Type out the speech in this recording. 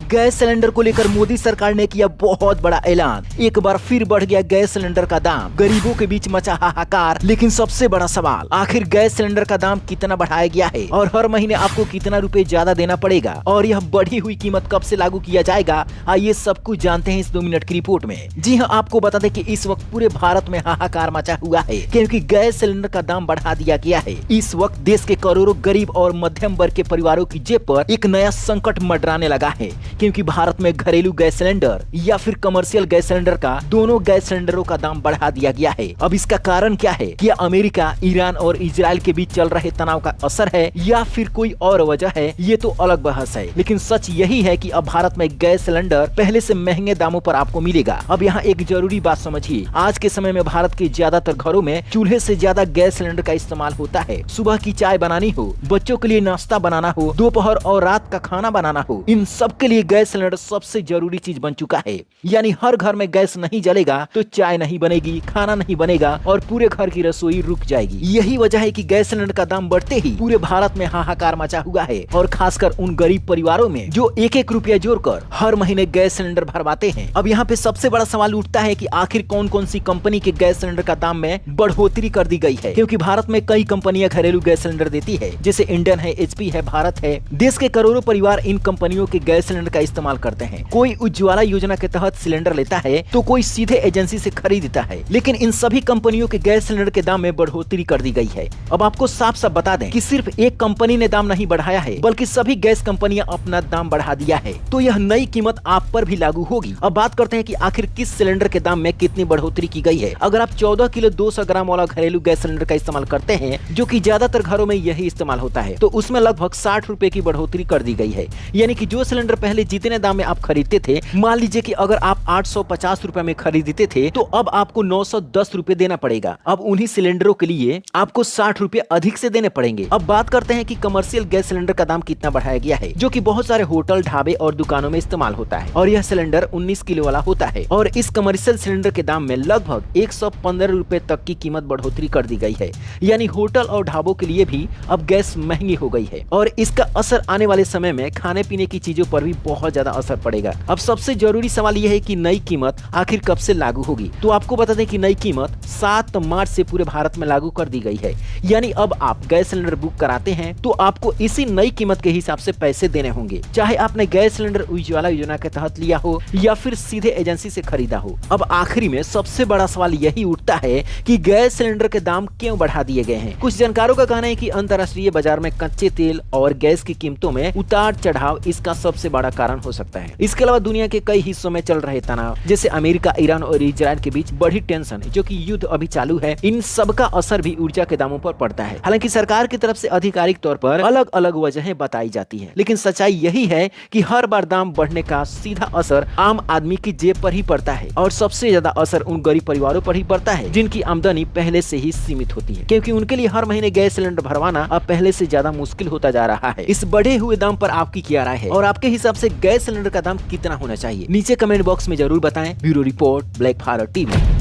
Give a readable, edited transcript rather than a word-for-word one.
Gas cylinder को लेकर मोदी सरकार ने किया बहुत बड़ा ऐलान। एक बार फिर बढ़ गया गैस सिलेंडर का दाम, गरीबों के बीच मचा हाहाकार। लेकिन सबसे बड़ा सवाल, आखिर गैस सिलेंडर का दाम कितना बढ़ाया गया है और हर महीने आपको कितना रुपए ज्यादा देना पड़ेगा और यह बढ़ी हुई कीमत कब से लागू किया जाएगा, आइए सब कुछ जानते हैं इस 2 मिनट की रिपोर्ट में। जी हाँ, आपको बता दें कि इस वक्त पूरे भारत में हाहाकार मचा हुआ है क्योंकि गैस सिलेंडर का दाम बढ़ा दिया गया है। इस वक्त देश के करोड़ों गरीब और मध्यम वर्ग के परिवारों की जेब पर एक नया संकट मंडराने लगा है क्योंकि भारत में घरेलू गैस सिलेंडर या फिर कमर्शियल गैस सिलेंडर का, दोनों गैस सिलेंडरों का दाम बढ़ा दिया गया है। अब इसका कारण क्या है? क्या अमेरिका, ईरान और इजराइल के बीच चल रहे तनाव का असर है या फिर कोई और वजह है? ये तो अलग बहस है, लेकिन सच यही है कि अब भारत में गैस सिलेंडर पहले से महंगे दामों पर आपको मिलेगा। अब यहाँ एक जरूरी बात समझिए, आज के समय में भारत के ज्यादातर घरों में चूल्हे से ज्यादा गैस सिलेंडर का इस्तेमाल होता है। सुबह की चाय बनानी हो, बच्चों के लिए नाश्ता बनाना हो, दोपहर और रात का खाना बनाना हो, इन सब के लिए गैस सिलेंडर सबसे जरूरी चीज बन चुका है। यानी हर घर में गैस नहीं जलेगा तो चाय नहीं बनेगी, खाना नहीं बनेगा और पूरे घर की रसोई रुक जाएगी। यही वजह है कि गैस सिलेंडर का दाम बढ़ते ही पूरे भारत में हाहाकार मचा हुआ है और खासकर उन गरीब परिवारों में जो 1-1 रुपया जोड़कर हर महीने गैस सिलेंडर भरवाते हैं। अब यहाँ पे सबसे बड़ा सवाल उठता है कि आखिर कौन कौन सी कंपनी के गैस सिलेंडर का दाम में बढ़ोतरी कर दी गई है, क्योंकि भारत में कई कंपनियां घरेलू गैस सिलेंडर देती है, जैसे इंडियन है, HP है, भारत है। देश के करोड़ों परिवार इन कंपनियों के गैस सिलेंडर का इस्तेमाल करते हैं। कोई उज्ज्वला योजना के तहत सिलेंडर लेता है तो कोई सीधे एजेंसी से खरीदता है, लेकिन इन सभी कंपनियों के गैस सिलेंडर के दाम में बढ़ोतरी कर दी गई है। अब आपको साफ साफ बता दें कि सिर्फ एक कंपनी ने दाम नहीं बढ़ाया है, बल्कि सभी गैस कंपनियां अपना दाम बढ़ा दिया है। तो यह नई कीमत आप पर भी लागू होगी। अब बात करते हैं कि आखिर किस सिलेंडर के दाम में कितनी बढ़ोतरी की गई है। अगर आप 14 किलो 200 ग्राम वाला घरेलू गैस सिलेंडर का इस्तेमाल करते हैं, जो कि ज्यादातर घरों में यही इस्तेमाल होता है, तो उसमें लगभग 60 रुपए की बढ़ोतरी कर दी गई है। यानी कि जो सिलेंडर पहले जितने दाम में आप खरीदते थे, मान लीजिए कि अगर आप 850 रुपए में खरीदते थे, तो अब आपको 910 रुपए देना पड़ेगा। अब उन्हीं सिलेंडरों के लिए आपको 60 रुपए अधिक से देने पड़ेंगे। अब बात करते हैं कि कमर्शियल गैस सिलेंडर का दाम कितना बढ़ाया गया है, जो कि बहुत सारे होटल, ढाबे और दुकानों में इस्तेमाल होता है और यह सिलेंडर 19 किलो वाला होता है और इस कमर्शियल सिलेंडर के दाम में लगभग 115 रुपए तक की कीमत बढ़ोतरी कर दी गई है। यानी होटल और ढाबों के लिए भी अब गैस महंगी हो गई है और इसका असर आने वाले समय में खाने पीने की चीजों पर भी बहुत ज्यादा असर पड़ेगा। अब सबसे जरूरी सवाल यह है कि नई कीमत आखिर कब से लागू होगी। तो आपको बता दें कि नई कीमत 7 मार्च से पूरे भारत में लागू कर दी गई है। यानी अब आप गैस सिलेंडर बुक कराते हैं तो आपको इसी नई कीमत के हिसाब से पैसे देने होंगे, चाहे आपने गैस सिलेंडर उज्ज्वला योजना के तहत लिया हो या फिर सीधे एजेंसी से खरीदा हो। अब आखिरी में सबसे बड़ा सवाल यही उठता है कि गैस सिलेंडर के दाम क्यों बढ़ा दिए गए हैं। कुछ जानकारों का कहना है कि अंतर्राष्ट्रीय बाजार में कच्चे तेल और गैस की कीमतों में उतार चढ़ाव इसका सबसे बड़ा कारण हो सकता है। इसके अलावा दुनिया के कई हिस्सों में चल रहे तनाव, जैसे अमेरिका, ईरान और इजराइल के बीच बढ़ी टेंशन, जो कि युद्ध अभी चालू है, इन सब का असर भी ऊर्जा के दामों पर पड़ता है। हालांकि सरकार की तरफ से आधिकारिक तौर पर अलग अलग वजहें बताई जाती है, लेकिन सच्चाई यही है कि हर बार दाम बढ़ने का सीधा असर आम आदमी की जेब पर ही पड़ता है और सबसे ज्यादा असर उन गरीब परिवारों पर ही पड़ता है जिनकी आमदनी पहले से ही सीमित होती है, क्योंकि उनके लिए हर महीने गैस सिलेंडर भरवाना अब पहले से ज्यादा मुश्किल होता जा रहा है। इस बढ़े हुए दाम पर आपकी क्या राय है और आपके हिसाब से गैस सिलेंडर का दाम कितना होना चाहिए? नीचे कमेंट बॉक्स में जरूर बताएं। Bureau report, black Bharat TV.